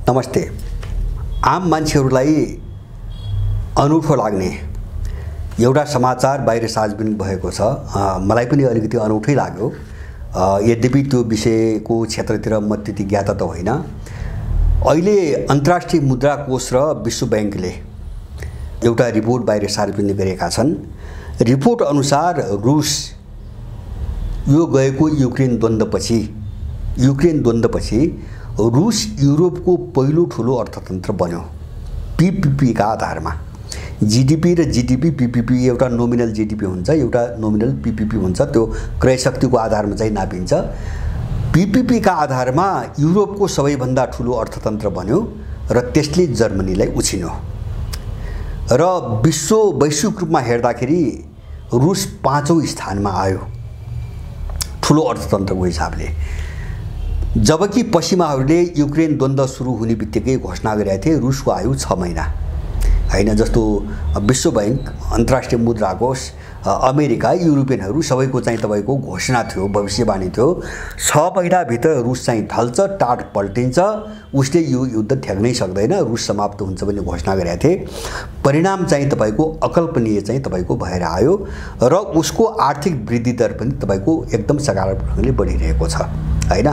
नमस्ते। आम मान्छेहरूलाई अनौठो लाग्ने एउटा समाचार बाहिर सार्वजनिक भएको छ। मलाई पनि अलिकति अनौठै लाग्यो। यद्यपि त्यो विषयको क्षेत्रतिर म त्यति ज्ञात त होइन। अहिले अन्तर्राष्ट्रिय मुद्रा कोष र विश्व ब्याङ्कले एउटा रिपोर्ट बाहिर सार्वजनिक गरेका छन्। रिपोर्ट अनुसार रुस यो गएको युक्रेन द्वन्द्वपछि रुस युरोपको पहिलो ठुलो अर्थतन्त्र बन्यो। पीपीपी का आधारमा जीडीपी र जीडीपी पीपीपी एउटा नोमिनल जीडीपी हुन्छ, एउटा नोमिनल पीपीपी हुन्छ। त्यो क्रय शक्तिको आधारमा चाहिँ नापिन्छ। पीपीपी का आधारमा युरोपको सबैभन्दा ठुलो अर्थतन्त्र बन्यो र त्यसले जर्मनीलाई उछिन्यो। र वैश्विक रूपमा हेर्दाखेरि रुस 5औं स्थानमा आयो ठुलो अर्थतन्त्रको हिसाबले। जबकि पश्चिमाहरूले युक्रेन द्वन्द्व सुरु हुने बित्तिकै घोषणा गरेका थिए रुसको आयु 6 महिना हैन। जस्तो विश्व बैंक, अन्तर्राष्ट्रिय मुद्रा कोष, अमेरिका, युरोपियनहरू सबैको चाहिँ तपाईको घोषणा थियो, भविष्यवाणी थियो। 6 महिनाभित्र रुस चाहिँ ढल्छ, टाट पल्टिन्छ, उसले यो युद्ध ठ्याक्नै सक्दैन, रुस समाप्त हुन्छ भन्ने घोषणा गरेका थिए। परिणाम चाहिँ तपाईको अकल्पनीय चाहिँ तपाईको भएर आयो र उसको आर्थिक वृद्धि दर पनि तपाईको एकदम सकारात्मक ढङ्गले बढिरहेको छ हैन।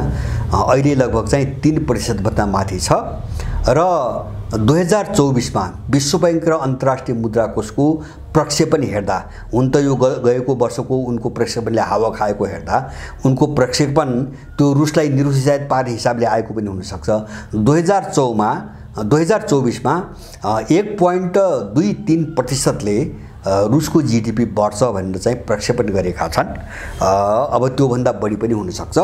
अहिले लगभग चाहिँ 3% भन्दा माथि छ। र 2024 मा विश्व बैंक र अन्तर्राष्ट्रिय मुद्रा कोषको प्रक्षेपण हेर्दा, हुन त यो गएको वर्षको उनको प्रक्षेपणले हावा खाएको हेर्दा उनको प्रक्षेपण त्यो रुसलाई निरुत्साहित पार्ने हिसाबले आएको पनि हुनसक्छ। 2024 मा 1.23% ले रुसको जीडीपी बढ्छ भनेर चाहिँ प्रक्षेपण गरेका छन्। अब त्योभन्दा बढी पनि हुनसक्छ।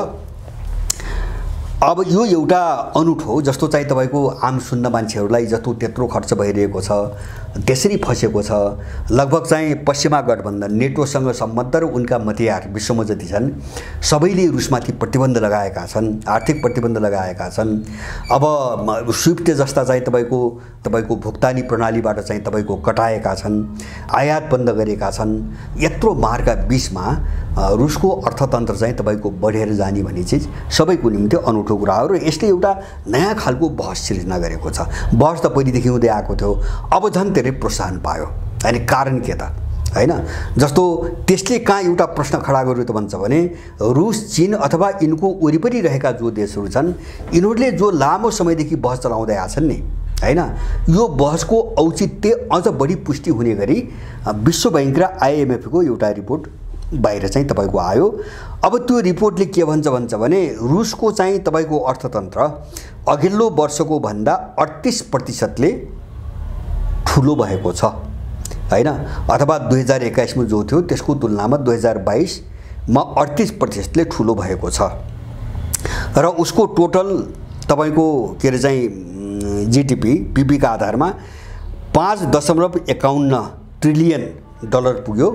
अब यो एउटा अनौठो, जस्तो चाहिँ तपाईको आम सुन्न मान्छेहरूलाई जस्तो त्यत्रो खर्च भइरहेको छ, त्यसरी फसेको छ। लगभग चाहिँ पश्चिमा गठबन्धन, नेटोसँग सम्बद्ध र उनका मतियार विश्वमा जति छन् सबैले रुसमाथि प्रतिबन्ध लगाएका छन्, आर्थिक प्रतिबन्ध लगाएका छन्। अब स्विफ्ट जस्ता चाहिँ तपाईको भुक्तानी प्रणालीबाट चाहिँ तपाईको कटाएका छन्, आयात बन्द गरेका छन्। यत्रो मारका बीचमा रुसको अर्थतन्त्र चाहिँ तपाईको बढेर जाने भन्ने चिज सबैको निम्ति अनौठो कुरा हो र यसले एउटा नयाँ खालको बहस सिर्जना गरेको छ। बहस त पहिलेदेखि हुँदै आएको थियो, अब झन् धेरै प्रोत्साहन पायो। अनि कारण के त हैन? जस्तो त्यसले कहाँ एउटा प्रश्न खडा गर्यो त भन्छ भने रुस, चीन अथवा यिनको वरिपरि रहेका जो देशहरू छन् यिनीहरूले जो लामो समयदेखि बहस चलाउँदै आछन् नि हैन, यो बहसको औचित्य अझ बढी पुष्टि हुने गरी विश्व बैंक र आईएमएफ को एउटा रिपोर्ट बाहिर चाहिँ तपाईको आयो। अब त्यो रिपोर्टले के भन्छ भने रुसको चाहिँ तपाईको अर्थतन्त्र अघिल्लो वर्षको भन्दा 38% ले ठुलो भएको छ हैन। अथवा 2021 मा जो थियो त्यसको तुलनामा 2022 मा 38% ले ठुलो भएको छ। र उसको टोटल तपाईको के रे चाहिँ जीडीपी पीपी का आधारमा 5.51 ट्रिलियन डलर पुग्यो।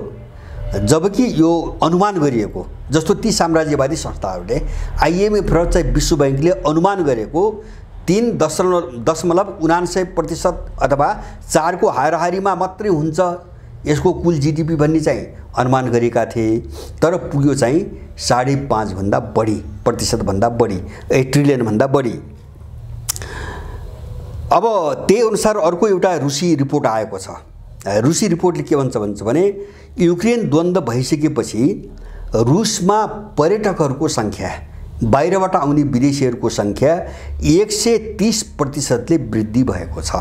जबकि यो अनुमान गरिएको, जस्तो ती साम्राज्यवादी संस्थाहरूले आईएमएफ र चाहिँ विश्व बैंकले अनुमान गरेको 3.79% अथवा 4 को हाराहारीमा मात्रै हुन्छ यसको कुल जीडीपी भन्ने चाहिँ अनुमान गरेका थिए। तर पुग्यो चाहिँ 5.5 भन्दा बढी प्रतिशत भन्दा बढी, 1 ट्रिलियन भन्दा बढी। अब त्यही अनुसार अर्को एउटा रुसी रिपोर्ट आएको छ। रुसी रिपोर्टले के भन्छ भने युक्रेन द्वन्द्व भइसकेपछि रुसमा पर्यटकहरूको संख्या, बाहिरबाट आउने विदेशीहरूको संख्या 130% ले वृद्धि भएको छ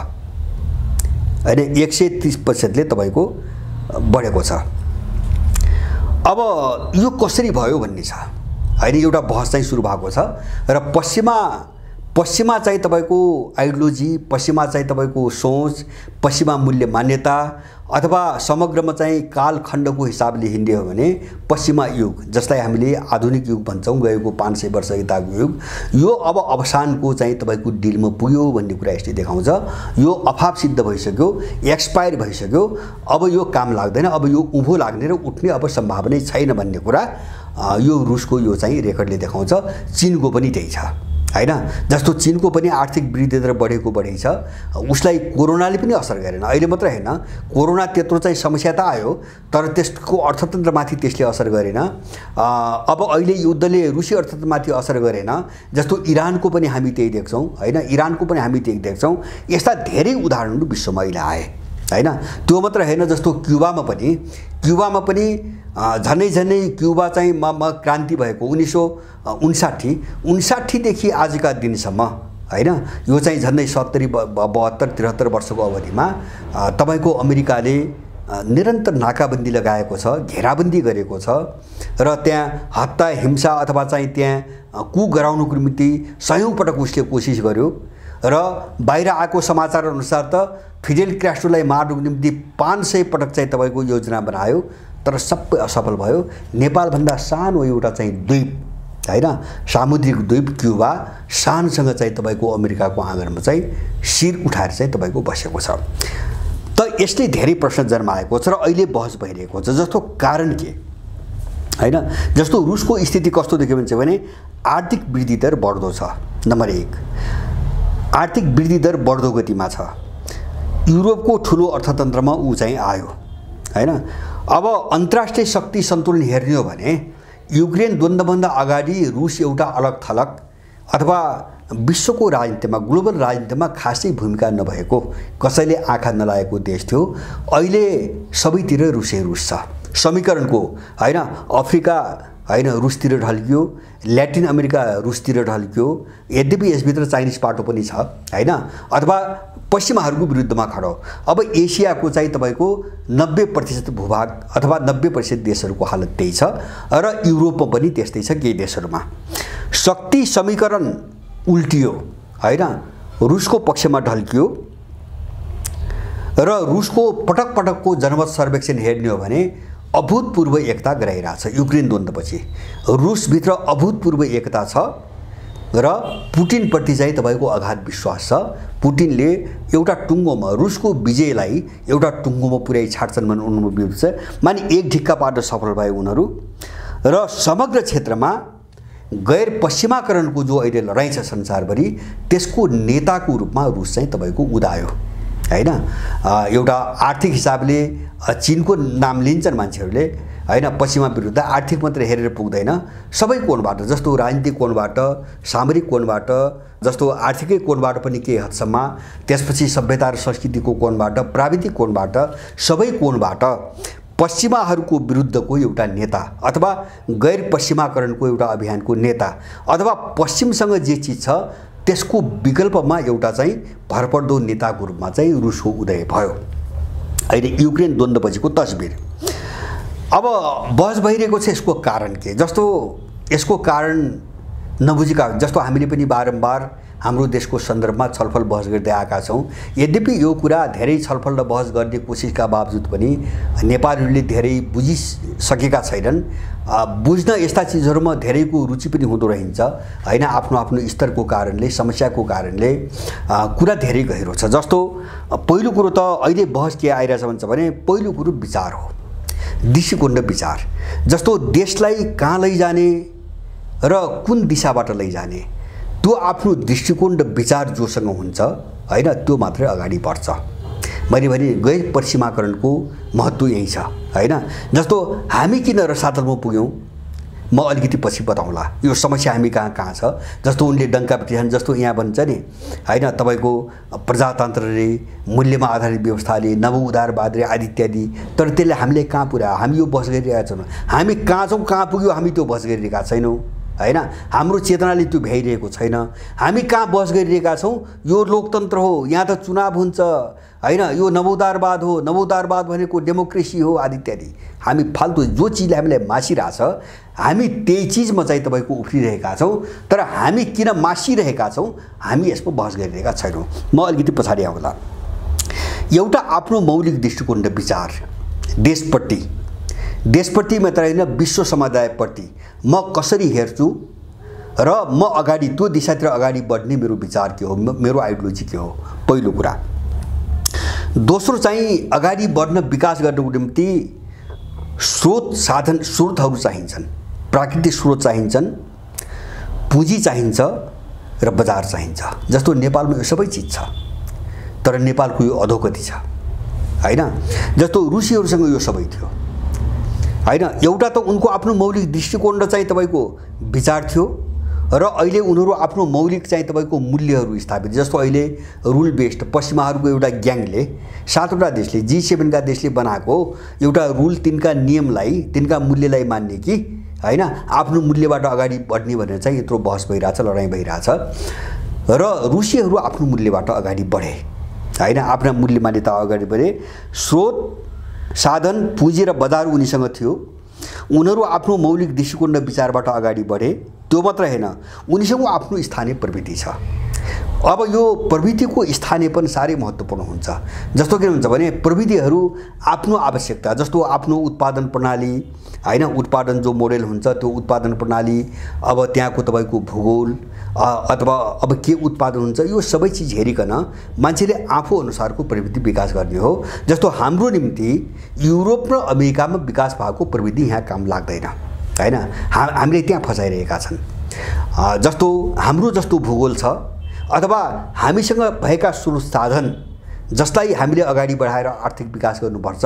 हैन। 130% ले तपाईको बढेको छ। अब यो कसरी भयो भन्ने छ हैन, एउटा बहस चाहिँ सुरु भएको छ। र पश्चिमा चाहिँ तपाईको आइडियोलोजी, पश्चिमा चाहिँ तपाईको सोच, पश्चिमा मूल्य मान्यता अथवा समग्रमा चाहिँ कालखण्डको हिसाबले हिँड्यो हो भने पश्चिमा युग, जसलाई हामीले आधुनिक युग भन्छौँ, गएको 500 वर्ष यताको युग, यो अब अवसानको चाहिँ तपाईको डिलमा पुग्यो भन्ने कुरा यसले देखाउँछ। यो अफाप सिद्ध भइसक्यो, एक्सपायर भइसक्यो, अब यो काम लाग्दैन, अब यो उँभो लाग्ने र उठ्ने अब सम्भावना छैन भन्ने कुरा यो रुसको यो चाहिँ रेकर्डले देखाउँछ। चीनको पनि त्यही छ हैन। जस्तो चीनको पनि आर्थिक वृद्धि दर बढेको छ, उसलाई कोरोनाले पनि असर गरेन। अहिले मात्र हैन, कोरोना त्यत्रो चाहिँ समस्या त आयो, तर त्यसको अर्थतन्त्रमाथि त्यसले असर गरेन। अब अहिले युद्धले रुसी अर्थतन्त्रमाथि असर गरेन। जस्तो इरानको पनि हामी त्यही देख्छौँ हैन, इरानको पनि हामी त्यही देख्छौँ। यस्ता धेरै उदाहरणहरू विश्वमा अहिले आए हैन। त्यो मात्र हैन, जस्तो क्युबामा पनि झन्डै क्युबा चाहिँ क्रान्ति भएको 1959 देखि आजका दिनसम्म हैन, यो चाहिँ झन्डै 70 72 73 वर्षको अवधिमा तपाईको अमेरिकाले निरन्तर नाकाबन्दी लगाएको छ, घेराबन्दी गरेको छ र त्यहाँ हत्या हिंसा अथवा चाहिँ त्यहाँ कु गराउनुको निम्ति सयौं पटक उसले कोसिस गर्यो र बाहिर आएको समाचार अनुसार त फिडेल क्यास्ट्रोलाई मार्नुको निम्ति 500 पटक चाहिँ तपाईको योजना बनायो, तर सबै असफल भयो। नेपालभन्दा सानो एउटा चाहिँ द्वीप हैन, सामुद्रिक द्वीप क्युबा शानसँग चाहिँ तपाईको अमेरिकाको आँगनमा चाहिँ शिर उठाएर चाहिँ तपाईको बसेको छ। त यसले धेरै प्रश्न जन्माएको छ र अहिले बहस भइरहेको छ। जस्तो कारण के हैन, जस्तो रुसको स्थिति कस्तो देख्यो भने आर्थिक वृद्धि दर बढ्दो छ। नम्बर 1, आर्थिक वृद्धि दर बढ्दो गतिमा छ। युरोपको ठुलो अर्थतन्त्रमा ऊ चाहिँ आयो हैन। अब अन्तर्राष्ट्रिय शक्ति सन्तुलन हेर्ने हो भने युक्रेन द्वन्द्वभन्दा अगाडि रुस एउटा अलग थलग अथवा विश्वको राजनीतिमा, ग्लोबल राजनीतिमा खासै भूमिका नभएको, कसैले आँखा नलागेको देश थियो। अहिले सबैतिर रुसै रुस छ। समीकरणको हैन, अफ्रिका हैन रुसतिर ढल्कियो, ल्याटिन अमेरिका रुसतिर ढल्कियो, यद्यपि यसभित्र चाइनिज पाटो पनि छ हैन, अथवा पश्चिमाहरूको विरुद्धमा खडो। अब एसियाको चाहिँ तपाईको 90% भूभाग अथवा 90% देशहरूको हालत त्यही छ र युरोपमा पनि त्यस्तै छ। केही देशहरूमा शक्ति समीकरण उल्टियो हैन, रुसको पक्षमा ढल्कियो र रुसको पटक पटकको जनमत सर्वेक्षण हेर्ने हो भने अभूतपूर्व एकता गराइरहेछ। युक्रेन द्वन्द्वपछि रुसभित्र अभूतपूर्व एकता छ र पुटिनप्रति चाहिँ तपाईको अगाध विश्वास छ। पुटिनले एउटा टुङ्गोमा रुसको विजयलाई एउटा टुङ्गोमा पुर्याइ छाड्छन् भन्ने उनको छ। माने एक ढिक्का पार्न सफल भए उनीहरू र समग्र क्षेत्रमा गैर पश्चिमाकरणको जो अहिले लडाइँ छ संसारभरि, त्यसको नेताको रूपमा रुस चाहिँ तपाईको उदायो हैन। एउटा आर्थिक हिसाबले चीनको नाम लिन्छन् मान्छेहरूले हैन, पश्चिमा विरुद्ध आर्थिक मात्र हेरेर पुग्दैन, सबै कोणबाट, जस्तो राजनीतिक कोणबाट, सामरिक कोणबाट, जस्तो आर्थिकै कोणबाट पनि केही हदसम्म, त्यसपछि सभ्यता र संस्कृतिको कोणबाट, प्राविधिक कोणबाट, सबै कोणबाट पश्चिमाहरूको विरुद्धको एउटा नेता अथवा गैर पश्चिमाकरणको एउटा अभियानको नेता अथवा पश्चिमसँग जे चिज छ त्यसको विकल्पमा एउटा चाहिँ भरपर्दो नेताको रूपमा चाहिँ रुसको उदय भयो। अहिले युक्रेन द्वन्द्वपछिको तस्बिर अब बहस भइरहेको छ। यसको कारण के? जस्तो यसको कारण नबुझेका, जस्तो हामीले पनि बारम्बार हाम्रो देशको सन्दर्भमा छलफल बहस गर्दै आएका छौँ। यद्यपि यो कुरा धेरै छलफल र बहस गर्ने कोसिसका बावजुद पनि नेपालीहरूले धेरै बुझिसकेका छैनन्। बुझ्न यस्ता चिजहरूमा धेरैको रुचि पनि हुँदो रहन्छ हैन, आफ्नो आफ्नो स्तरको कारणले, समस्याको कारणले कुरा धेरै गहिरो छ। जस्तो पहिलो कुरो त अहिले बहस के आइरहेछ भन्छ भने पहिलो कुरो विचार हो, दृष्टिकोण र विचार। जस्तो देशलाई कहाँ लैजाने र कुन दिशाबाट लैजाने, त्यो आफ्नो दृष्टिकोण र विचार जोसँग हुन्छ हैन, त्यो मात्रै अगाडि बढ्छ। मैले भने गैर पश्चिमाकरणको महत्त्व यही छ हैन। जस्तो हामी किन रसातलमा पुग्यौँ म अलिकति पछि बताउँला, यो समस्या हामी कहाँ कहाँ छ। जस्तो उनले डङ्का पिटिछन्, जस्तो यहाँ भन्छ नि हैन, तपाईको प्रजातन्त्रले, मूल्यमा आधारित व्यवस्थाले, नव उदारवादले आदि इत्यादि, तर त्यसले हामीले कहाँ पुर्यायो? हामी यो बहस गरिरहेका छौँ। हामी कहाँ छौँ, कहाँ पुग्यो, हामी त्यो बहस गरिरहेका छैनौँ हैन। हाम्रो चेतनाले त्यो भ्याइरहेको छैन। हामी कहाँ बहस गरिरहेका छौँ? यो लोकतन्त्र हो, यहाँ त चुनाव हुन्छ हैन, यो नवोदारवाद हो, नवोदारवाद भनेको डेमोक्रेसी हो आदि इत्यादि। हामी फाल्तु जो चिजले हामीलाई मासिरहेछ, हामी त्यही चिजमा चाहिँ तपाईको उफ्रिरहेका छौँ। तर हामी किन मासिरहेका छौँ, हामी यसको बहस गरिरहेका छैनौँ। म अलिकति पछाडि आउँला। एउटा आफ्नो मौलिक दृष्टिकोण र विचार देशप्रति मात्र हैन, विश्व समुदायप्रति म कसरी हेर्छु र म अगाडि त्यो दिशातिर अगाडि बढ्ने मेरो विचार के हो, मेरो आइडियोलोजी के हो, पहिलो कुरा। दोस्रो चाहिँ अगाडि बढ्न, विकास गर्नको निम्ति स्रोतहरू चाहिन्छन्, प्राकृतिक स्रोत चाहिन्छन्, पुँजी चाहिन्छ र बजार चाहिन्छ। जस्तो नेपालमा यो सबै चिज छ, तर नेपालको यो अधोगति छ हैन। जस्तो रुसीहरूसँग यो सबै थियो हैन। एउटा त उनको आफ्नो मौलिक दृष्टिकोण र चाहिँ तपाईको विचार थियो, र अहिले उनीहरू आफ्नो मौलिक चाहिँ तपाईको मूल्यहरू स्थापित। जस्तो अहिले रुल बेस्ड पश्चिमाहरूको एउटा ग्याङले 7वटा देशले G7 का देशले बनाएको एउटा रुल, तिनका नियमलाई, तिनका मूल्यलाई मान्ने कि हैन, आफ्नो मूल्यबाट अगाडि बढ्ने भनेर चाहिँ यत्रो बहस भइरहेछ, लडाईँ भइरहेछ। र रुसीहरू आफ्नो मूल्यबाट अगाडि बढे हैन, आफ्ना मूल्य मान्यता अगाडि बढे। स्रोत, साधन, पुँजी र बजार उनीसँग थियो। उनीहरू आफ्नो मौलिक दृष्टिकोण र विचारबाट अगाडि बढे। त्यो मात्र हैन, उनीसँग आफ्नो स्थानीय प्रवृत्ति छ। अब यो प्रवृत्तिको स्थानीयपन साह्रै महत्त्वपूर्ण हुन्छ। जस्तो के हुन्छ भने प्रविधिहरू आफ्नो आवश्यकता, जस्तो आफ्नो उत्पादन प्रणाली हैन, उत्पादन जो मोडेल हुन्छ त्यो उत्पादन प्रणाली, अब त्यहाँको तपाईको भूगोल अथवा अब के उत्पादन हुन्छ, यो सबै चिज हेरिकन मान्छेले आफू अनुसारको प्रविधि विकास गर्ने हो। जस्तो हाम्रो निम्ति युरोप र अमेरिकामा विकास भएको प्रविधि यहाँ काम लाग्दैन हैन, हामीले त्यहाँ फसाइरहेका छन्। जस्तो हाम्रो जस्तो भूगोल छ अथवा हामीसँग भएका स्रोत साधन जसलाई हामीले अगाडि बढाएर आर्थिक विकास गर्नुपर्छ,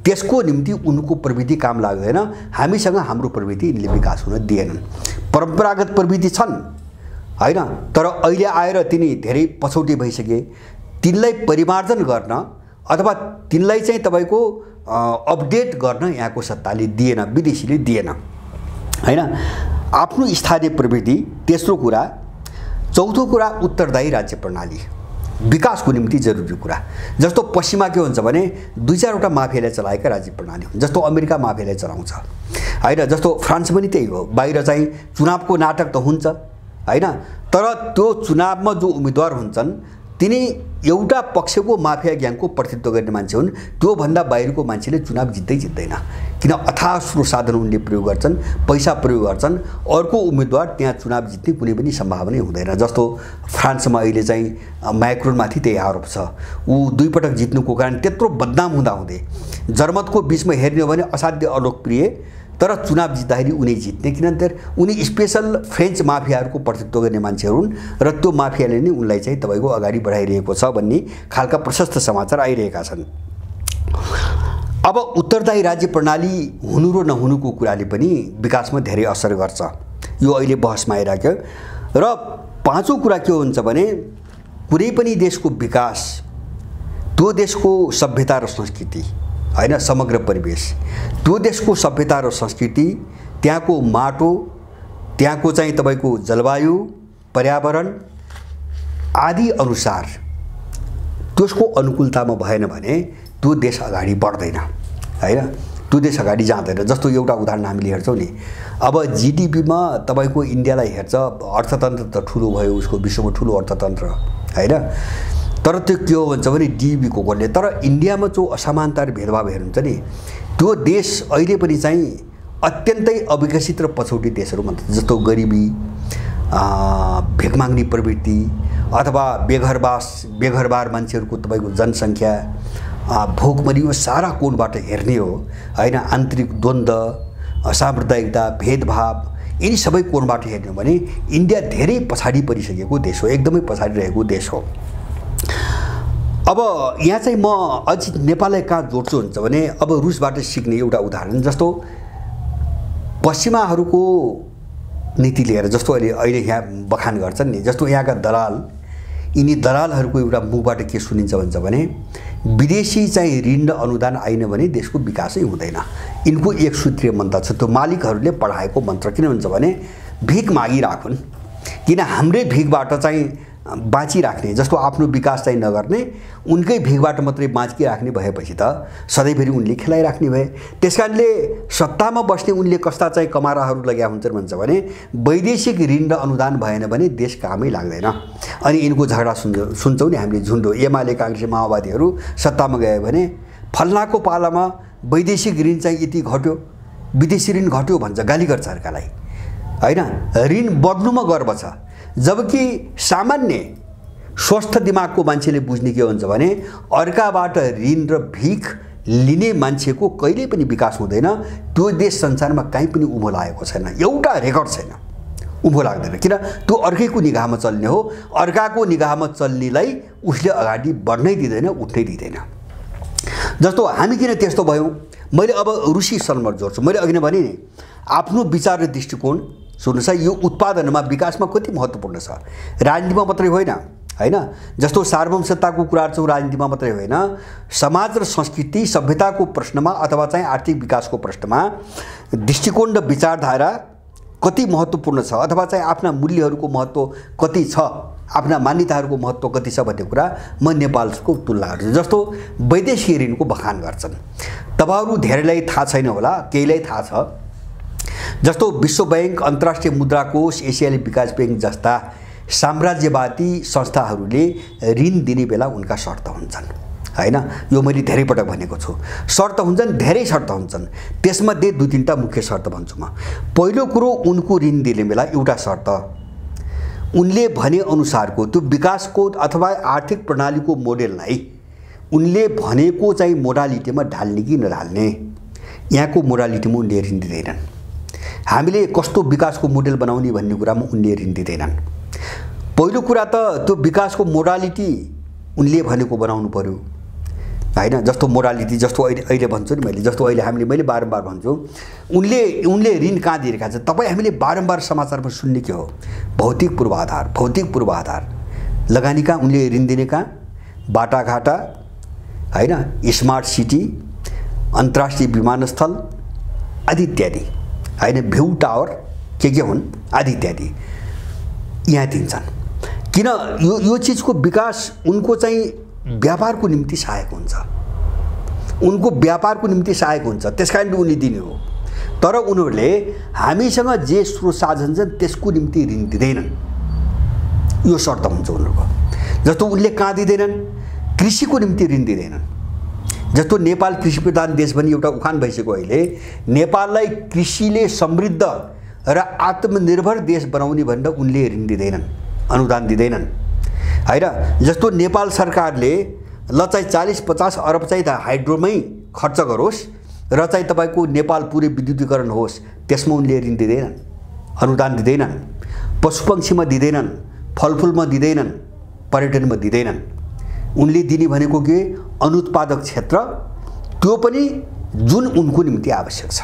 त्यसको निम्ति उनको प्रविधि काम लाग्दैन। हामीसँग हाम्रो प्रविधि यिनले विकास हुन दिएनन्। परम्परागत प्रविधि छन् हैन, तर अहिले आएर तिनी धेरै पछौटे भइसके। तिनलाई परिमार्जन गर्न अथवा तिनलाई चाहिँ तपाईको अपडेट गर्न यहाँको सत्ताले दिएन, विदेशीले दिएन हैन, आफ्नो स्थानीय प्रविधि। तेस्रो कुरा, चौथो कुरा उत्तरदायी राज्य प्रणाली, विकासको निम्ति जरुरी कुरा। जस्तो पश्चिममा के हुन्छ भने 2-4वटा माफियाले चलाएका राज्य प्रणाली हुन्छ। जस्तो अमेरिका माफियाले चलाउँछ हैन, जस्तो फ्रान्स पनि त्यही हो। बाहिर चाहिँ चुनावको नाटक त हुन्छ हैन, तर त्यो चुनावमा जो उम्मेदवार हुन्छन् तिनी एउटा पक्षको माफिया ग्याङको प्रतिनिधित्व गर्ने मान्छे हुन्। त्यो भन्दा बाहिरको मान्छेले चुनाव जित्दैन, किन अथाह स्रोत साधन उनले प्रयोग गर्छन्, पैसा प्रयोग गर्छन्। अर्को उम्मेदवार त्यहाँ चुनाव जित्ने कुनै पनि सम्भावना हुँदैन। जस्तो फ्रान्समा अहिले चाहिँ मैक्रोनमाथि त्यही आरोप छ। ऊ 2 पटक जित्नुको कारण त्यत्रो बदनाम हुँदाहुँदै जनमतको बीचमा हेर्ने हो भने असाध्य अलोकप्रिय, तर चुनाव जित्दाखेरि उनी जित्ने, किनभने उनी स्पेशल फ्रेन्च माफियाहरूको प्रतिनिधित्व गर्ने मान्छेहरू हुन् र त्यो माफियाले नै उनलाई चाहिँ तपाईको अगाडि बढाइरहेको छ भन्ने खालका प्रशस्त समाचार आइरहेका छन्। अब उत्तरदायी राज्य प्रणाली हुनु र नहुनुको कुराले पनि विकासमा धेरै असर गर्छ। यो अहिले बहसमा आइराख्यो। र पाँचौं कुरा के हुन्छ भने कुनै पनि देशको विकास त्यो देशको सभ्यता र संस्कृति हैन, समग्र परिवेश, त्यो देशको सभ्यता र संस्कृति, त्यहाँको माटो, त्यहाँको चाहिँ तपाईको जलवायु, पर्यावरण आदि अनुसार त्यसको अनुकूलतामा भएन भने त्यो देश अगाडि बढ्दैन हैन, त्यो देश अगाडि जाँदैन। जस्तो एउटा उदाहरण हामीले हेर्छौं नि, अब जीडीपीमा तपाईको इन्डियालाई हेर्छ, अर्थतन्त्र त ठुलो भयो, उसको विश्वमा ठुलो अर्थतन्त्र हैन, तर त्यो के हो भन्छ भने डीबीको गोलले। तर इन्डियामा जो असमानता र भेदभाव हेर्नुहुन्छ नि, त्यो देश अहिले पनि चाहिँ अत्यन्तै अविकसित र पछौटे देशहरू भन्छ। जस्तो गरिबी, भिख माग्ने प्रवृत्ति अथवा बेघरबार मान्छेहरूको तपाईको जनसङ्ख्या, भोकमरी, यो सारा कोणबाट हेर्ने हो हैन, आन्तरिक द्वन्द्व, साम्प्रदायिकता, भेदभाव, यिनी सबै कोणबाट हेर्ने हो भने इन्डिया धेरै पछाडि परिसकेको देश हो, एकदमै पछाडि रहेको देश हो। अब यहाँ चाहिँ म अझ नेपाललाई कहाँ जोड्छु हुन्छ भने अब रुसबाट सिक्ने एउटा उदाहरण। जस्तो पश्चिमाहरूको नीति लिएर, जस्तो अहिले यहाँ बखान गर्छन् नि, जस्तो यहाँका दलाल, यिनी दलालहरूको एउटा मुखबाट के सुनिन्छ भन्छ भने विदेशी चाहिँ ऋण र अनुदान आइन भने देशको विकासै हुँदैन। यिनको एक सूत्रीय मन्त्र छ, त्यो मालिकहरूले पढाएको मन्त्र। किन भन्छ भने भिख मागिराखुन्, किन हाम्रै भिखबाट चाहिँ बाँचिराख्ने, जस्तो आफ्नो विकास चाहिँ नगर्ने, उनकै भिखबाट मात्रै बाँचिराख्ने भएपछि त सधैँभरि उनले खेलाइराख्ने भए। त्यसकारणले सत्तामा बस्ने उनले कस्ता चाहिँ कमाराहरू लग्या हुन्छन् भन्छ भने वैदेशिक ऋण र अनुदान भएन भने देश कामै लाग्दैन। अनि यिनको झगडा सुन्छौँ नि हामीले, झुन्डो एमाले, काङ्ग्रेस, माओवादीहरू सत्तामा गयो भने फल्नाको पालामा वैदेशिक ऋण चाहिँ यति घट्यो, विदेशी ऋण घट्यो भन्छ, गाली गर्छ अर्कालाई हैन। ऋण बढ्नुमा गर्व छ, जबकि सामान्य स्वस्थ दिमागको मान्छेले बुझ्ने के हुन्छ भने अर्काबाट ऋण र भिख लिने मान्छेको कहिल्यै पनि विकास हुँदैन। त्यो देश संसारमा कहीँ पनि उभो लागेको छैन, एउटा रेकर्ड छैन उँभो लाग्दैन, किन त्यो अर्कैको निगाहमा चल्ने हो। अर्काको निगाहमा चल्नेलाई उसले अगाडि बढ्नै दिँदैन, उठ्नै दिँदैन। जस्तो हामी किन त्यस्तो भयौँ, मैले अब रुसी सन्दर्भ जोड्छु। मैले अघि नै भने नि, आफ्नो विचार र दृष्टिकोण सुन्नुहोस् है, यो उत्पादनमा विकासमा कति महत्त्वपूर्ण छ। राजनीतिमा मात्रै होइन, हैन, जस्तो सार्वभौम सत्ताको कुराहरू चाहिँ राजनीतिमा मात्रै होइन, समाज र संस्कृति सभ्यताको प्रश्नमा अथवा चाहिँ आर्थिक विकासको प्रश्नमा दृष्टिकोण र विचारधारा कति महत्त्वपूर्ण छ, अथवा चाहिँ आफ्ना मूल्यहरूको महत्त्व कति छ, आफ्ना मान्यताहरूको महत्त्व कति छ भन्ने कुरा म नेपालको तुलना गर्छु। जस्तो वैदेशिक ऋणको बखान गर्छन्, तपाईहरु धेरैलाई थाहा छैन होला, केहीलाई थाहा छ। जस्तो विश्व बैंक, अन्तर्राष्ट्रिय मुद्रा कोष, एसियाली विकास बैंक जस्ता साम्राज्यवादी संस्थाहरूले ऋण दिने बेला उनका शर्त हुन्छन्, हैन। यो मैले धेरै पटक भनेको छु, शर्त हुन्छन्, धेरै शर्त हुन्छन्। त्यसमध्ये 2-3टा मुख्य शर्त भन्छु म। पहिलो कुरो, उनको ऋण दिने बेला एउटा शर्त, उनले भने अनुसारको त्यो विकासको अथवा आर्थिक प्रणालीको मोडेललाई उनले भनेको चाहिँ मोडालिटीमा ढाल्ने कि नढाल्ने। यहाँको मोडालिटीमा उनले ऋण दिँदैनन्। हामीले कस्तो विकासको मोडेल बनाउने भन्ने कुरामा उनले ऋण दिँदैनन्। पहिलो कुरा त त्यो विकासको मोडालिटी उनले भनेको बनाउनु पर्यो, हैन। जस्तो मोडालिटी, जस्तो अहिले भन्छु नि मैले, जस्तो अहिले मैले बारम्बार भन्छु, उनले ऋण कहाँ दिएका छन्। तपाईँ हामीले बारम्बार समाचारमा सुन्ने के हो, भौतिक पूर्वाधार लगानी कहाँ उनले ऋण दिने, कहाँ बाटाघाटा, हैन, स्मार्ट सिटी, अन्तर्राष्ट्रिय विमानस्थल आदि इत्यादि, हैन, भ्यू टावर के हुन् आदि इत्यादि यहाँ दिन्छन्। किन यो चीजको विकास उनको चाहिँ व्यापारको निम्ति सहायक हुन्छ, उनको व्यापारको निम्ति सहायक हुन्छ, त्यसकारण उनले दिने हो। तर उनीहरूले हामीसँग जे स्रोत साधन छन् त्यसको निम्ति ऋण दिँदैनन्, यो शर्त हुन्छ उनीहरूको। जस्तो उनले कहाँ दिँदैनन्, कृषिको निम्ति ऋण दिँदैनन्। जस्तो नेपाल कृषि प्रधान देश पनि एउटा उखान भइसक्यो अहिले, नेपाललाई कृषिले समृद्ध र आत्मनिर्भर देश बनाउने भनेर उनले ऋण दिँदैनन्, अनुदान दिँदैनन्, हैन। जस्तो नेपाल सरकारले ल चाहिँ 40-50 अरब चाहिँ हाइड्रोमै खर्च गरोस् र चाहिँ तपाईको नेपाल पुरै विद्युतीकरण होस्, त्यसमा उनले ऋण दिँदैनन्, अनुदान दिँदैनन्। पशुपक्षीमा दिँदैनन्, फलफुलमा दिँदैनन्, पर्यटनमा दिँदैनन्। उनले दिने भनेको के, अनुत्पादक क्षेत्र, त्यो पनि जुन उनको निम्ति आवश्यक छ,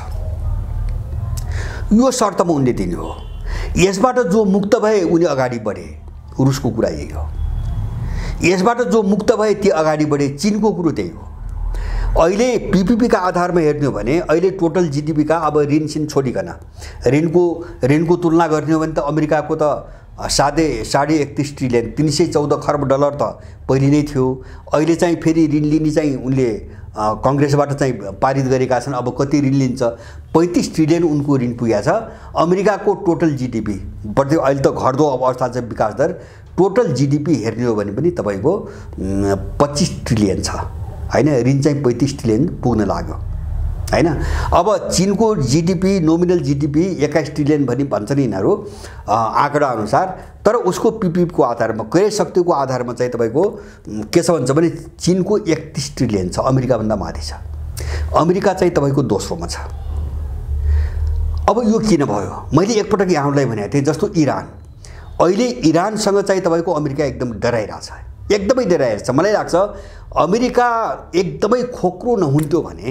यो शर्तमा उनले दिने हो। यसबाट जो मुक्त भए उनी अगाडि बढे, रुसको कुरा यही हो। यसबाट जो मुक्त भए ती अगाडि बढे, चीनको कुरो त्यही हो। अहिले पीपीपी का आधारमा हेर्ने हो भने अहिले टोटल जीडीपी का अब ऋण छोडिकन ऋणको तुलना गर्ने हो भने त अमेरिकाको त 31.5 ट्रिलियन 314 खर्ब डलर त पहिले नै थियो। अहिले चाहिँ फेरि ऋण लिने चाहिँ उनले कांग्रेसबाट चाहिँ पारित गरेका छन्। अब कति ऋण लिन्छ, 35 ट्रिलियन उनको ऋण पुगेको छ। अमेरिकाको टोटल जीडीपी बढ्दै अहिले त घट्दो अवस्था छ विकास दर। टोटल जीडीपी हेर्ने हो भने पनि तपाईको 25 ट्रिलियन छ, हैन। ऋण चाहिँ 35 ट्रिलियन पुग्न लाग्यो, हैन। अब चीनको जीडीपी, नोमिनल जीडीपी 21 ट्रिलियन भन्छन् यिनीहरू आँकडा अनुसार। तर उसको पीपीपी को आधारमा, क्रय शक्तिको आधारमा चाहिँ तपाईको के छ भन्छ भने चीनको 31 ट्रिलियन छ, अमेरिका भन्दा माथि छ। अमेरिका चाहिँ तपाईको दोस्रोमा छ। अब यो किन भयो, मैले एकपटक यहाँलाई भनेको थिएँ। जस्तो इरान, अहिले इरानसँग चाहिँ तपाईको अमेरिका एकदम डराइरहेछ, एकदमै डराइरहेछ। मलाई लाग्छ अमेरिका एकदमै खोक्रो नहुन्थ्यो भने,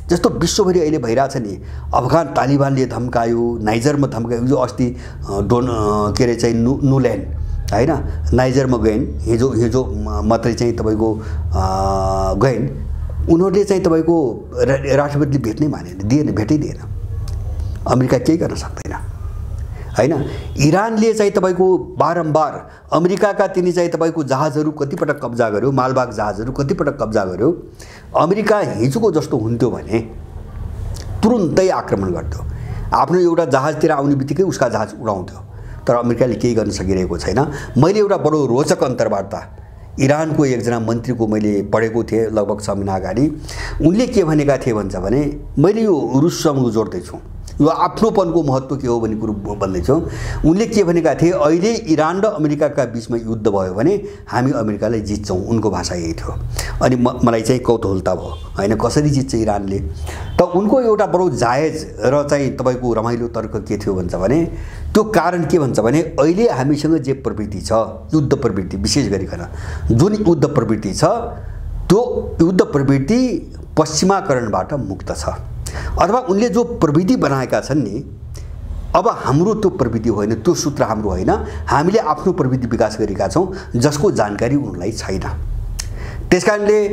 जस्तो विश्वभरि अहिले भइरहेछ नि, अफगान तालिबानले धम्कायो, नाइजरमा धम्कायो। जो अस्ति के अरे चाहिँ नुल्यान्ड, हैन, नाइजरमा गइन्, हिजो मात्रै चाहिँ तपाईको गइन्। उनीहरूले चाहिँ तपाईको राष्ट्रपतिले भेट्नै मानेन, दिएन, भेटै दिएन। अमेरिका केही गर्न सक्दैन, हैन। इरानले चाहिँ तपाईको बारम्बार अमेरिकाका तिनी चाहिँ तपाईको जहाजहरू कतिपटक कब्जा गर्यो, मालवाहक जहाजहरू कतिपटक कब्जा गर्यो। अमेरिका हिजोको जस्तो हुन्थ्यो भने तुरुन्तै आक्रमण गर्थ्यो, आफ्नो एउटा जहाजतिर आउने बित्तिकै उसका जहाज उडाउँथ्यो। तर अमेरिकाले केही गर्न सकिरहेको छैन। मैले एउटा बडो रोचक अन्तर्वार्ता इरानको एकजना मन्त्रीको मैले पढेको थिएँ लगभग 6 महिना अगाडि। उनले के भनेका थिए भन्छ भने, मैले यो रुससँग जोड्दैछु, यो आफ्नोपनको महत्त्व के हो भन्ने कुरो भन्दैछु। उनले के भनेका थिए, अहिले इरान र अमेरिकाका बीचमा युद्ध भयो भने हामी अमेरिकालाई जित्छौँ, उनको भाषा यही थियो। अनि मलाई चाहिँ कौतूहलता भयो, होइन कसरी जित्छ इरानले। त उनको एउटा बडो जायज र चाहिँ तपाईँको रमाइलो तर्क के थियो भन्छ भने, त्यो कारण के भन्छ भने अहिले हामीसँग जे प्रवृत्ति छ, युद्ध प्रवृत्ति विशेष गरिकन जुन युद्ध प्रवृत्ति छ, त्यो युद्ध प्रवृत्ति पश्चिमाकरणबाट मुक्त छ। अथवा उनले जो प्रविधि बनाएका छन् नि, अब हाम्रो त्यो प्रविधि होइन, त्यो सूत्र हाम्रो होइन, हामीले आफ्नो प्रविधि विकास गरेका छौँ जसको जानकारी उनलाई छैन। त्यसकारणले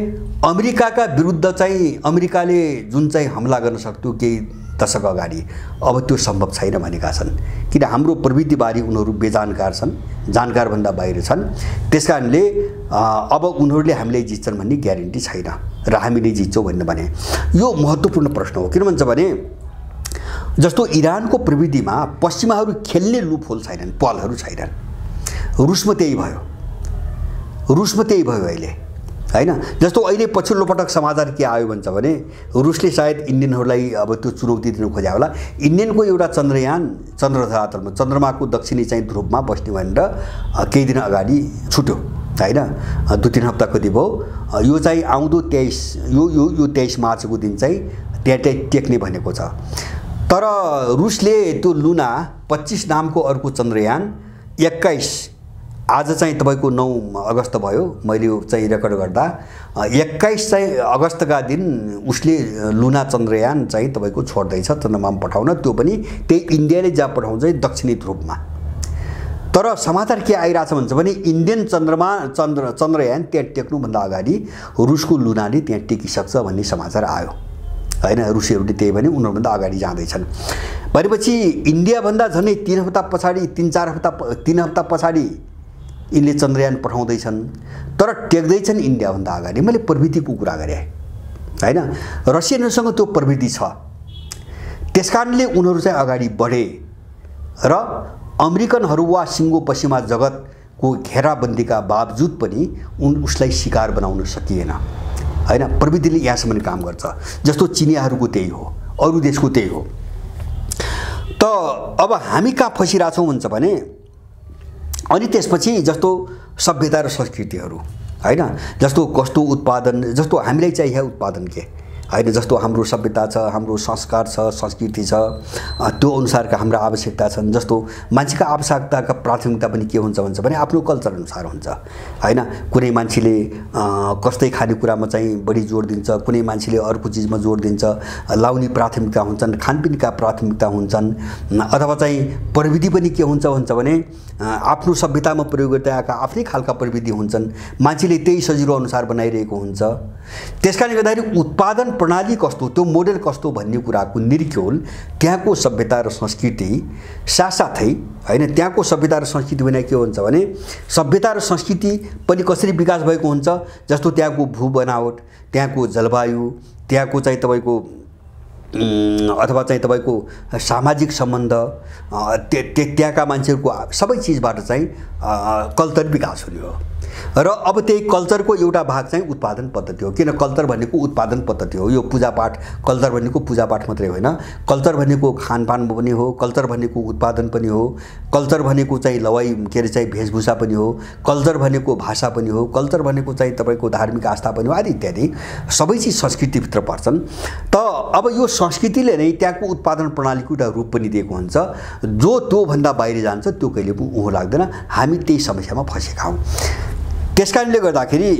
अमेरिकाका विरुद्ध चाहिँ अमेरिकाले जुन चाहिँ हमला गर्न सक्थ्यो केही दशक अगाडि, अब त्यो सम्भव छैन भनेका छन्। किन हाम्रो प्रविधिबारे उनीहरू बेजानकार छन्, जानकारभन्दा बाहिर छन्। त्यसकारणले अब उनीहरूले हामीले जित्छन् भन्ने ग्यारेन्टी छैन र हामीले जित्छौँ भने यो महत्त्वपूर्ण प्रश्न हो। किन भन्छ भने जस्तो इरानको प्रविधिमा पश्चिमाहरू खेल्ने लुपहोल छैनन्, पलहरू छैनन्। रुसमा त्यही भयो, अहिले होइन। जस्तो अहिले पछिल्लो पटक समाचार के आयो भन्छ भने रुसले सायद इन्डियनहरूलाई अब त्यो चुनौती दिनु खोज्या होला। इन्डियनको एउटा चन्द्रयान चन्द्रमाको दक्षिणी चाहिँ ध्रुवमा बस्ने भनेर केही दिन अगाडि छुट्यो, होइन। 2-3 हप्ता कति भयो, यो चाहिँ आउँदो 23 मार्चको दिन चाहिँ त्यहाँ टेक्ने भनेको छ। तर रुसले त्यो लुना 25 नामको अर्को चन्द्रयान 21 आज चाहिँ तपाईँको 9 अगस्त भयो, मैले चाहिँ रेकर्ड गर्दा 21 चाहिँ अगस्तका दिन उसले लुना चन्द्रयान चाहिँ तपाईँको छोड्दैछ चन्द्रमामा पठाउन, त्यो पनि त्यही इन्डियाले जहाँ पठाउँछ दक्षिणी ध्रुवमा। तर समाचार के आइरहेछ भन्छ भने इन्डियन चन्द्रयान त्यहाँ टेक्नुभन्दा अगाडि रुसको लुनाले त्यहाँ टेकिसक्छ भन्ने समाचार आयो, होइन। रुसीहरूले त्यही भने उनीहरूभन्दा अगाडि जाँदैछन् भनेपछि इन्डियाभन्दा झन्डै 3 हप्ता पछाडि 3 हप्ता पछाडि यिनले चन्द्रयान पठाउँदैछन्, तर टेक्दैछन् इन्डियाभन्दा अगाडि। मैले प्रविधिको कुरा गरेँ, होइन। रसियनहरूसँग त्यो प्रविधि छ, त्यसकारणले उनीहरू चाहिँ अगाडि बढे र अमेरिकनहरू वा सिङ्गो पश्चिमा जगतको घेराबन्दीका बावजुद पनि उसलाई शिकार बनाउन सकिएन, होइन। प्रविधिले यहाँसम्म काम गर्छ। जस्तो चिनियाहरूको त्यही हो, अरू देशको त्यही हो। त अब हामी कहाँ फसिरहेछौँ भन्छ भने अनि त्यसपछि जस्तो सभ्यता र संस्कृतिहरू, होइन। जस्तो कस्तो उत्पादन, जस्तो हामीलाई चाहिए उत्पादन के, होइन। जस्तो हाम्रो सभ्यता छ, हाम्रो संस्कार छ, संस्कृति छ, त्यो अनुसारका हाम्रा आवश्यकता छन्। जस्तो मान्छेका आवश्यकताका प्राथमिकता पनि के हुन्छ भन्छ भने आफ्नो कल्चर अनुसार हुन्छ, होइन। कुनै मान्छेले कस्तै खानेकुरामा चाहिँ बढी जोड दिन्छ, कुनै मान्छेले अर्को चिजमा जोड दिन्छ। लाउने प्राथमिकता हुन्छन्, खानपिनका प्राथमिकता हुन्छन्, अथवा चाहिँ प्रविधि पनि के हुन्छ भन्छ भने आफ्नो सभ्यतामा प्रयोग गर्दै आएका आफ्नै खालका प्रविधि हुन्छन्। मान्छेले त्यही सजिलो अनुसार बनाइरहेको हुन्छ। त्यसकारणले गर्दाखेरि उत्पादन प्रणाली कस्तो, त्यो मोडेल कस्तो भन्ने कुराको निर्क्योल त्यहाँको सभ्यता र संस्कृति साथसाथै, होइन। त्यहाँको सभ्यता र संस्कृति भने के हुन्छ भने सभ्यता र संस्कृति पनि कसरी विकास भएको हुन्छ। जस्तो त्यहाँको भू बनावट, त्यहाँको जलवायु, त्यहाँको चाहिँ तपाईँको अथवा चाहिँ तपाईँको सामाजिक सम्बन्ध, त्यहाँका मान्छेहरूको सबै चिजबाट चाहिँ कल्चर विकास हुने हो। र अब त्यही कल्चरको एउटा भाग चाहिँ उत्पादन पद्धति हो। किन कल्चर भनेको उत्पादन पद्धति हो। यो पूजापाठ, कल्चर भनेको पूजापाठ मात्रै होइन, कल्चर भनेको खानपान पनि हो, कल्चर भनेको उत्पादन पनि हो, कल्चर भनेको चाहिँ लवाई के अरे चाहिँ वेशभूषा पनि हो, कल्चर भनेको भाषा पनि हो, कल्चर भनेको चाहिँ तपाईँको धार्मिक आस्था पनि हो, आदि इत्यादि सबै चिज संस्कृतिभित्र पर्छन्। त अब यो संस्कृतिले नै त्यहाँको उत्पादन प्रणालीको एउटा रूप पनि दिएको हुन्छ। जो त्योभन्दा बाहिर जान्छ त्यो कहिले पनि उँभो लाग्दैन। हामी त्यही समस्यामा फँसेका हौँ। त्यसकारणले गर्दाखेरि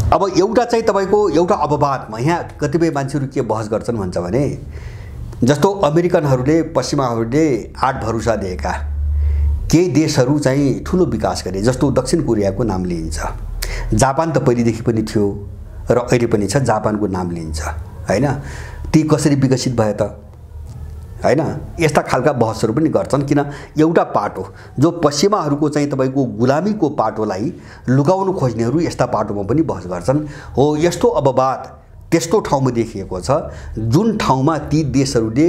अब एउटा चाहिँ तपाईँको एउटा अपवादमा यहाँ कतिपय मान्छेहरू के बहस गर्छन् भन्छ भने जस्तो अमेरिकनहरूले पश्चिमाहरूले आठ भरोसा दिएका केही देशहरू चाहिँ ठुलो विकास गरे। जस्तो दक्षिण कोरियाको नाम लिइन्छ, जापान त पहिलेदेखि पनि थियो र अहिले पनि छ, जापानको नाम लिइन्छ, होइन। ती कसरी विकसित भए त, होइन। यस्ता खालका बहसहरू पनि गर्छन्। किन एउटा पाटो जो पश्चिमाहरूको चाहिँ तपाईँको गुलामीको पाटोलाई लुकाउनु खोज्नेहरू यस्ता पाटोमा पनि बहस गर्छन्। हो, यस्तो अपवाद त्यस्तो ठाउँमा देखिएको छ जुन ठाउँमा ती देशहरूले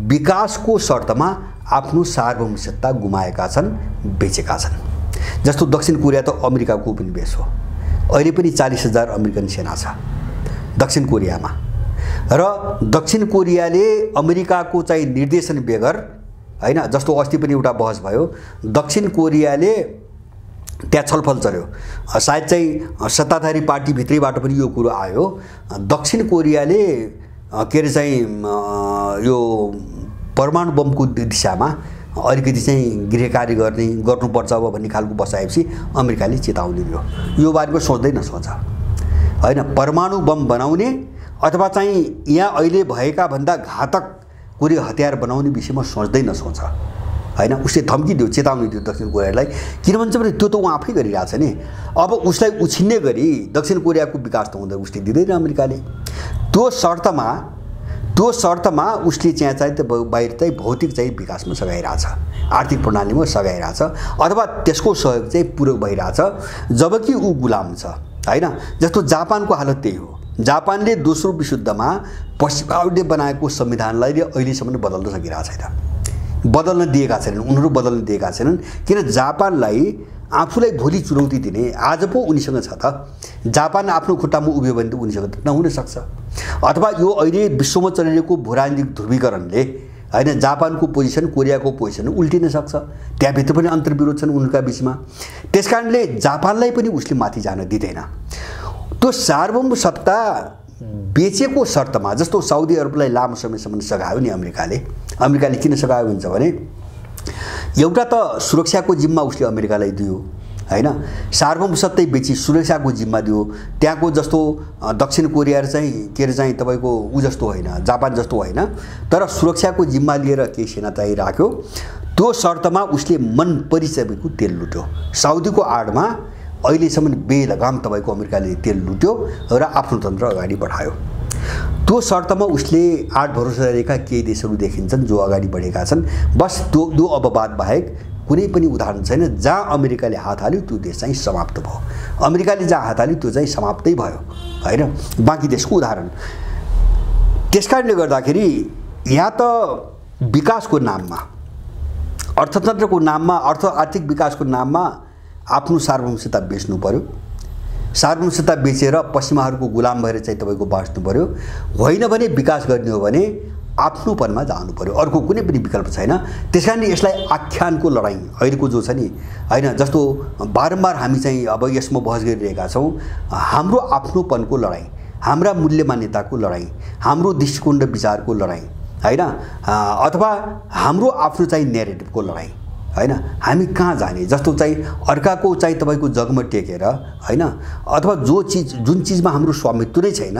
विकासको शर्तमा आफ्नो सार्वभौमिकता गुमाएका छन्, बेचेका छन्। जस्तो दक्षिण कोरिया त अमेरिकाको उपनिवेश हो, अहिले पनि 40,000 अमेरिकन सेना छ दक्षिण कोरियामा। र दक्षिण कोरियाले अमेरिकाको चाहिँ निर्देशन बेगर हैन, जस्तो अस्ति पनि एउटा बहस भयो, दक्षिण कोरियाले त्यहाँ छलफल चल्यो, सायद चाहिँ सत्ताधारी पार्टीभित्रैबाट पनि यो कुरो आयो, दक्षिण कोरियाले के अरे चाहिँ यो परमाणु बमको दिशामा अलिकति चाहिँ गृह कार्य गर्नुपर्छ अब भन्ने खालको बसाएपछि अमेरिकाले चेतावनी दियो। यो बारेमा सोच्दै नसोच हैन, परमाणु बम बनाउने अथवा चाहिँ यहाँ अहिले भएका भन्दा घातक कुनै हतियार बनाउने विषयमा सोच्दै नसोच हैन। उसले धम्की दियो, चेतावनी दियो दक्षिण कोरियालाई, किन भन्छ भने त्यो त उ आफै गरिरहेछ नि। अब उसलाई उछिन्ने गरी दक्षिण कोरियाको विकास त हुँदैन, उसले दिँदैन अमेरिकाले। त्यो शर्तमा उसले चाहिँ बाहिर चाहिँ भौतिक चाहिँ विकासमा सघाइरहेछ, आर्थिक प्रणालीमा सघाइरहेछ, अथवा त्यसको सहयोग चाहिँ पूरक भइरहेछ, जबकि ऊ गुलाम छ हैन। जस्तो जापानको हालत त्यही हो। जापानले दोस्रो विश्वयुद्धमा पश्चिमाहरूले बनाएको संविधानलाई अहिलेसम्म बदल्न सकिरहेको छैन, बदल्न दिएका छैनन्, उनीहरू बदल्न दिएका छैनन्। किन जापानलाई आफूलाई भोलि चुनौती दिने आज पो उनीसँग छ त। जापान आफ्नो खुट्टामा उभियो भने त उनीसँग नहुन सक्छ, अथवा यो अहिले विश्वमा चलिरहेको भूराजनीतिक ध्रुवीकरणले हैन जापानको पोजिसन कोरियाको पोजिसन उल्टिन सक्छ। त्यहाँभित्र पनि अन्तर्विरोध छन् उनका बिचमा। त्यसकारणले जापानलाई पनि उसले माथि जान दिँदैन। त्यो सार्वभौम सत्ता बेचेको शर्तमा, जस्तो साउदी अरबलाई लामो समयसम्म सघायो नि अमेरिकाले किन सघायो भन्छ भने एउटा त सुरक्षाको जिम्मा उसले अमेरिकालाई दियो हैन, सार्वभौम सत्तै बेची सुरक्षाको जिम्मा दियो। त्यहाँको जस्तो दक्षिण कोरिया चाहिँ के अरे चाहिँ तपाईँको ऊ जस्तो होइन, जापान जस्तो होइन, तर सुरक्षाको जिम्मा लिएर केही सेना चाहिँ राख्यो। त्यो शर्तमा उसले मन परिसकेको तेल लुट्यो। साउदीको आडमा अहिलेसम्म बेलगाम तपाईँको अमेरिकाले तेल लुट्यो र आफ्नो तन्त्र अगाडि बढायो। त्यो शर्तमा उसले आठ भरोसा रहेका केही देशहरू देखिन्छन् जो अगाडि बढेका छन्। बस त्यो अपवाद बाहेक कुनै पनि उदाहरण छैन जहाँ अमेरिकाले हात हाल्यो त्यो देश चाहिँ समाप्त भयो। अमेरिकाले जहाँ हात हाल्यो त्यो चाहिँ समाप्तै भयो हैन, बाँकी देशको उदाहरण। त्यसकारणले गर्दाखेरि यहाँ त विकासको नाममा, अर्थतन्त्रको नाममा, आर्थिक विकासको नाममा आफ्नो सार्वभौमता बेच्नु पर्यो। सार्वभौमता बेचेर पश्चिमाहरूको गुलाम भएर चाहिँ तपाईँको बाँच्नु पर्यो। होइन भने विकास गर्ने हो भने आफ्नोपनमा जानु पर्यो, अर्को कुनै पनि विकल्प छैन। त्यसकारण यसलाई आख्यानको लडाइँ अहिलेको जो छ नि हैन, जस्तो बारम्बार हामी चाहिँ अब यसमा बहस गरिरहेका छौँ, हाम्रो आफ्नोपनको लडाइँ, हाम्रा मूल्य मान्यताको लडाइँ, हाम्रो दृष्टिकोण र विचारको लडाइँ हैन, अथवा हाम्रो आफ्नो चाहिँ नेरेटिभको लडाइँ हैन। हामी कहाँ जाने, जस्तो चाहिँ अर्काको चाहिँ तपाईँको जगमा टेकेर हैन, अथवा जुन चिजमा हाम्रो स्वामित्व नै छैन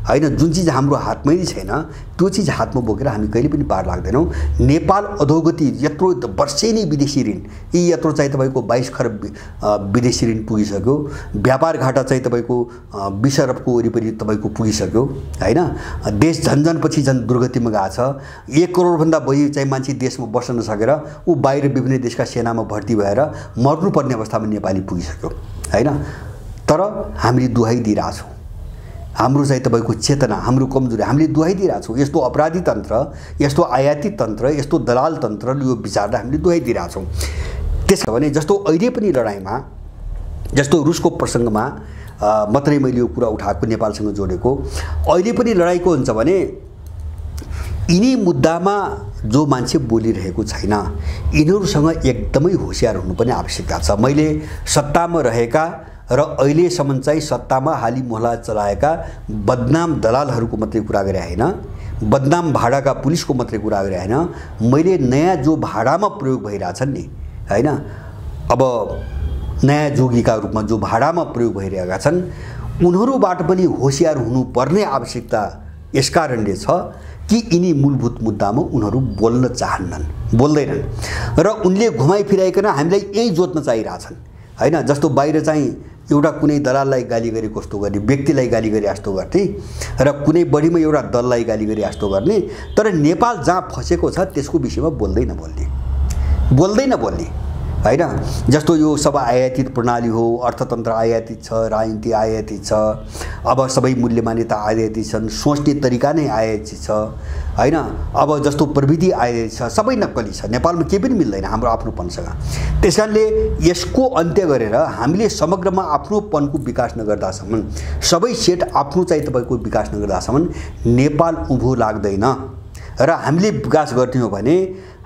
हैन, जुन चिज हाम्रो हातमै नै छैन त्यो चिज हातमा बोकेर हामी कहिले पनि पार लाग्दैनौँ। नेपाल अधोगति यत्रो वर्षेनी विदेशी ऋण, यी यत्रो चाहिँ तपाईँको 22 खरब विदेशी ऋण पुगिसक्यो। व्यापार घाटा चाहिँ तपाईँको 20 अरबको वरिपरि तपाईँको पुगिसक्यो हैन। देश झन्झनपछि झन् दुर्गतिमा गएको छ। 1 करोडभन्दा बढी चाहिँ मान्छे देशमा बस्न नसकेर ऊ बाहिर विभिन्न देशका सेनामा भर्ती भएर मर्नुपर्ने अवस्थामा नेपाली पुगिसक्यो हैन। तर हामीले दुहाई दिइरहेछौँ, हाम्रो चाहिँ तपाईँको चेतना, हाम्रो कमजोरी हामीले दुहाई दिइरहेछौँ। यस्तो अपराधी तन्त्र, यस्तो आयाती तन्त्र, यस्तो दलाल तन्त्र, यो विचारलाई हामीले दुहाई दिइरहेछौँ। त्यसो भने जस्तो अहिले पनि लडाइँमा, जस्तो रुसको प्रसङ्गमा मात्रै मैले यो कुरा उठाएको, नेपालसँग जोडेको, अहिले पनि लडाइँको हुन्छ भने यिनी मुद्दामा जो मान्छे बोलिरहेको छैन यिनीहरूसँग एकदमै होसियार हुनुपर्ने आवश्यकता छ। मैले सत्तामा रहेका र अहिलेसम्म चाहिँ सत्तामा हाली मोहल्ला चलाएका बदनाम दलालहरूको मात्रै कुरा गरे होइन, बदनाम भाडाका पुलिसको मात्रै कुरा गरे होइन, मैले नयाँ जो भाडामा प्रयोग भइरहेछन् नि हैन, अब नयाँ जोगीका रूपमा जो भाडामा प्रयोग भइरहेका छन् उनीहरूबाट पनि होसियार हुनुपर्ने आवश्यकता यसकारणले छ कि यिनी मूलभूत मुद्दामा उनीहरू बोल्न चाहन्नन्, बोल्दैनन् र उनले घुमाइ फिराइकन हामीलाई यही जोत्न चाहिरहेछन् हैन। जस्तो बाहिर चाहिँ एउटा कुनै दलाललाई गाली गरे कस्तो गर्ने, व्यक्तिलाई गाली गरे जस्तो गर्ने र कुनै बढीमा एउटा दललाई गाली गरे जस्तो गर्ने, तर नेपाल जहाँ फसेको छ त्यसको विषयमा बोल्दै नबोल्ने हैन। जस्तो यो सब आयातित प्रणाली हो, अर्थतन्त्र आयातित छ, राजनीति आयातित छ, अब सबै मूल्य मान्यता आयातित छन्, सोच्ने तरिका नै आयातित छ हैन। अब जस्तो प्रविधि आयातित छ, सबै नक्कली छ। नेपालमा केही पनि मिल्दैन हाम्रो आफ्नोपनसँग। त्यसकारणले यसको अन्त्य गरेर हामीले समग्रमा आफ्नोपनको विकास नगर्दासम्म, सबै सेट आफ्नो चाहिँ तपाईको विकास नगर्दासम्म नेपाल उँभो लाग्दैन। र हामीले विकास गर्ने हो भने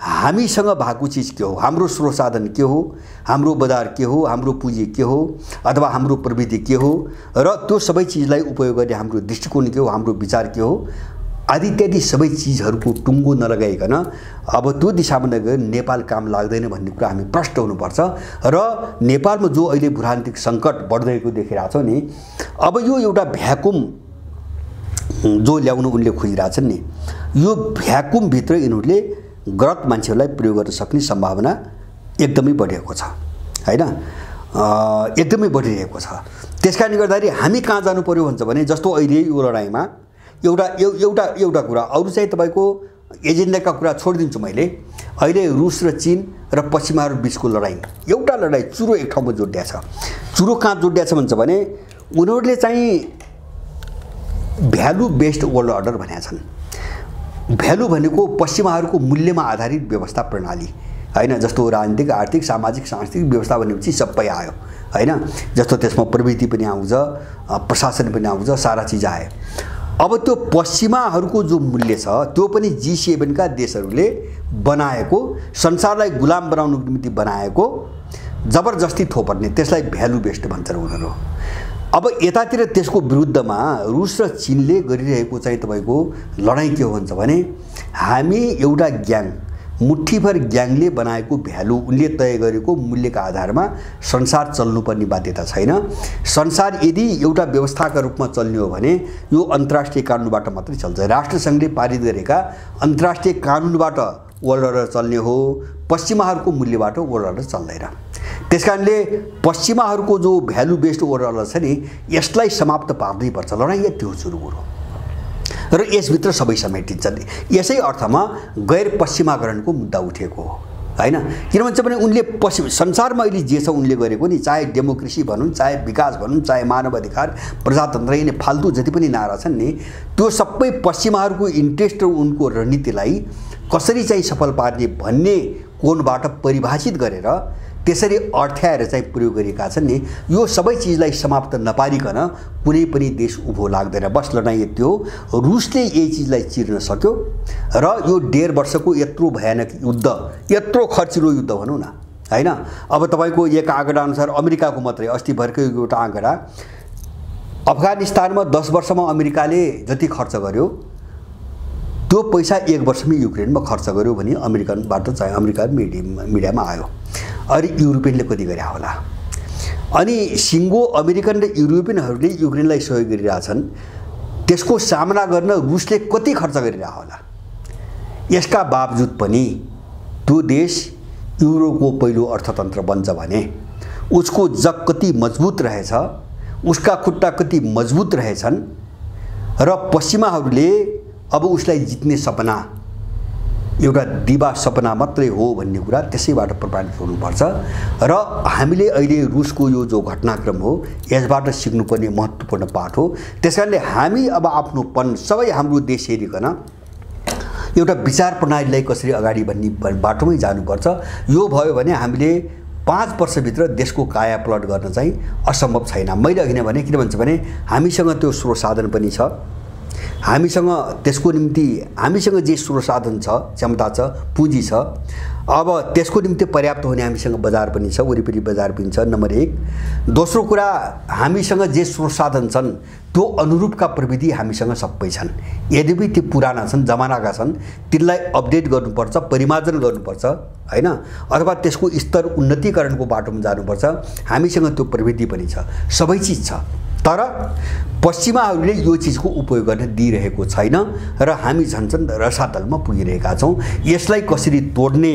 हामीसँग भएको चिज के हो, हाम्रो स्रोत साधन के हो, हाम्रो बजार के हो, हाम्रो पुँजी के हो, अथवा हाम्रो प्रविधि के हो, र त्यो सबै चिजलाई उपयोग गर्ने हाम्रो दृष्टिकोण के हो, हाम्रो विचार के हो, आदि इत्यादि सबै चिजहरूको टुङ्गो नलगाइकन अब त्यो दिशामा नगएर नेपाल काम लाग्दैन भन्ने कुरा हामी प्रष्ट हुनुपर्छ। र नेपालमा जो अहिले भूराजनीतिक सङ्कट बढ्दैको देखिरहेछौँ नि, अब यो एउटा भ्याकुम जो ल्याउन उनले खोजिरहेछन् नि, यो भ्याकुमभित्र यिनीहरूले गलत मान्छेहरूलाई प्रयोग गर्न सक्ने सम्भावना एकदमै बढेको छ हैन, एकदमै बढिरहेको छ। त्यसकारणले गर्दाखेरि हामी कहाँ जानु पर्यो भन्छ भने, जस्तो अहिले यो लडाइँमा एउटा कुरा अरू चाहिँ तपाईँको एजेन्डाका कुरा छोडिदिन्छु मैले। अहिले रुस र चीन र पश्चिमाहरू बिचको लडाइँ, एउटा लडाइँ चुरो एक ठाउँमा जोडिया छ। चुरो कहाँ जोडिया छ भन्छ भने, उनीहरूले चाहिँ भ्यालु बेस्ड वर्ल्ड अर्डर भनेका छन्। भ्यालु भनेको पश्चिमाहरूको मूल्यमा आधारित व्यवस्था प्रणाली हैन। जस्तो राजनीतिक, आर्थिक, सामाजिक, सांस्कृतिक व्यवस्था भनेपछि सबै आयो हैन। जस्तो त्यसमा प्रविधि पनि आउँछ, प्रशासन पनि आउँछ, सारा चिज आयो। अब त्यो पश्चिमाहरूको जो मूल्य छ त्यो पनि G7 का देशहरूले बनाएको, संसारलाई गुलाम बनाउनको निम्ति बनाएको जबरजस्ती थोपर्ने, त्यसलाई भ्यालु बेस्ड भन्छन् उनीहरू। अब यतातिर त्यसको विरुद्धमा रुस र चीनले गरिरहेको चाहिँ तपाईको लडाइँ के हो भन्छ भने, हामी एउटा ग्याङ, मुठ्ठीभर ग्याङले बनाएको भ्यालु, उनले तय गरेको मूल्यका आधारमा संसार चल्नुपर्ने बाध्यता छैन। संसार यदि एउटा व्यवस्थाका रूपमा चल्ने हो भने यो अन्तर्राष्ट्रिय कानुनबाट मात्रै चल्छ। राष्ट्रसङ्घले पारित गरेका अन्तर्राष्ट्रिय कानुनबाट वर्ल्ड अर्डर चल्ने हो, पश्चिमाहरूको मूल्यबाट वर्ल्ड अर्डर चल्दैन। त्यसकारणले पश्चिमाहरूको जो भ्यालु बेस्ड वर्ल्ड अर्डर छ नि, यसलाई समाप्त पार्नै पर्छ। लडाइँ यति हो सुरु कुरो, र यसभित्र सबै समेटिन्छन्। यसै अर्थमा गैर पश्चिमाकरणको मुद्दा उठेको हो हैन। किन भन्छ भने उनले संसारमा अहिले जे छ उनले गरेको नि, चाहे डेमोक्रेसी भनौँ, चाहे विकास भनौँ, चाहे मानव अधिकार, प्रजातन्त्र, यिनी फाल्तु जति पनि नारा छन् नि, त्यो सबै पश्चिमाहरूको इन्ट्रेस्ट र उनको रणनीतिलाई कसरी चाहिँ सफल पार्ने भन्ने कोणबाट परिभाषित गरेर त्यसरी अर्थ्याएर चाहिँ प्रयोग गरेका छन् नि। यो सबै चिजलाई समाप्त नपारिकन कुनै पनि देश उँभो लाग्दैन। बस लडाइँ यति हो, रुसले यही चिजलाई चिर्न सक्यो र यो 1.5 वर्षको यत्रो भयानक युद्ध, यत्रो खर्चिलो युद्ध भनौँ न हैन। अब तपाईको एक आँकडा अनुसार अमेरिकाको मात्रै अस्ति भर्खर एउटा आँकडा, अफगानिस्तानमा 10 वर्षमा अमेरिकाले जति खर्च गर्यो त्यो पैसा 1 वर्षमै युक्रेनमा खर्च गर्यो भने अमेरिकनबाट चाहिँ अमेरिकन मिडियामा आयो। अनि युरोपियनले कति गरे होला? अनि सिङ्गो अमेरिकन र युरोपियनहरूले युक्रेनलाई सहयोग गरिरहेछन्, त्यसको सामना गर्न रुसले कति खर्च गरिरहेको होला? यसका बावजुद पनि त्यो देश युरोको पहिलो अर्थतन्त्र बन्छ भने उसको जग कति मजबुत रहेछ, उसका खुट्टा कति मजबुत रहेछन्, र पश्चिमाहरूले अब उसलाई जित्ने सपना एउटा दिवा सपना मात्रै हो भन्ने कुरा त्यसैबाट प्रभावित हुनुपर्छ। र हामीले अहिले रुसको यो जो घटनाक्रम हो यसबाट सिक्नुपर्ने महत्त्वपूर्ण पाठ हो। त्यसकारणले हामी अब आफ्नोपन सबै हाम्रो देश हेरिकन एउटा विचार प्रणालीलाई कसरी अगाडि बढ्ने बाटोमै जानुपर्छ। यो भयो भने हामीले 5 वर्षभित्र देशको काया पलट गर्न चाहिँ असम्भव छैन। मैले अघि नै भने, किन भन्छ भने हामीसँग त्यो स्रोत साधन पनि छ, हामीसँग त्यसको निम्ति हामीसँग जे स्रोत साधन छ, क्षमता छ, पुँजी छ। अब त्यसको निम्ति पर्याप्त हुने हामीसँग बजार पनि छ, वरिपरि बजार पनि छ, नम्बर 1। दोस्रो कुरा, हामीसँग जे स्रोत साधन छन् त्यो अनुरूपका प्रविधि हामीसँग सबै छन्। यद्यपि ती पुराना छन्, जमानाका छन्, तिनलाई अपडेट गर्नुपर्छ, परिमार्जन गर्नुपर्छ हैन, अथवा त्यसको स्तर उन्नतीकरणको बाटोमा जानुपर्छ। हामीसँग त्यो प्रविधि पनि छ, सबै चिज छ, तर पश्चिमाहरूले यो चिजको उपयोग गर्न दिइरहेको छैन र हामी झन्झन रसातलमा पुगिरहेका छौँ। यसलाई कसरी तोड्ने,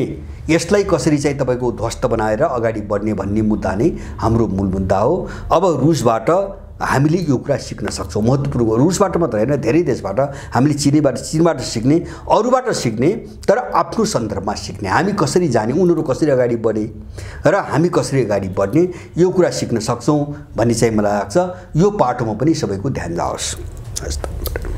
यसलाई कसरी चाहिँ तपाईको ध्वस्त बनाएर अगाडि बढ्ने भन्ने मुद्दा नै हाम्रो मूल मुद्दा हो। अब रुसबाट हामीले यो कुरा सिक्न सक्छौँ। महत्त्वपूर्ण रुसबाट मात्र होइन, धेरै देशबाट हामीले चीनबाट सिक्ने, अरूबाट सिक्ने, तर आफ्नो सन्दर्भमा सिक्ने। हामी कसरी जाने, उनीहरू कसरी अगाडि बढे र हामी कसरी अगाडि बढ्ने, यो कुरा सिक्न सक्छौँ भन्ने चाहिँ मलाई लाग्छ। यो पाटोमा पनि सबैको ध्यान जाओस्। हस् त।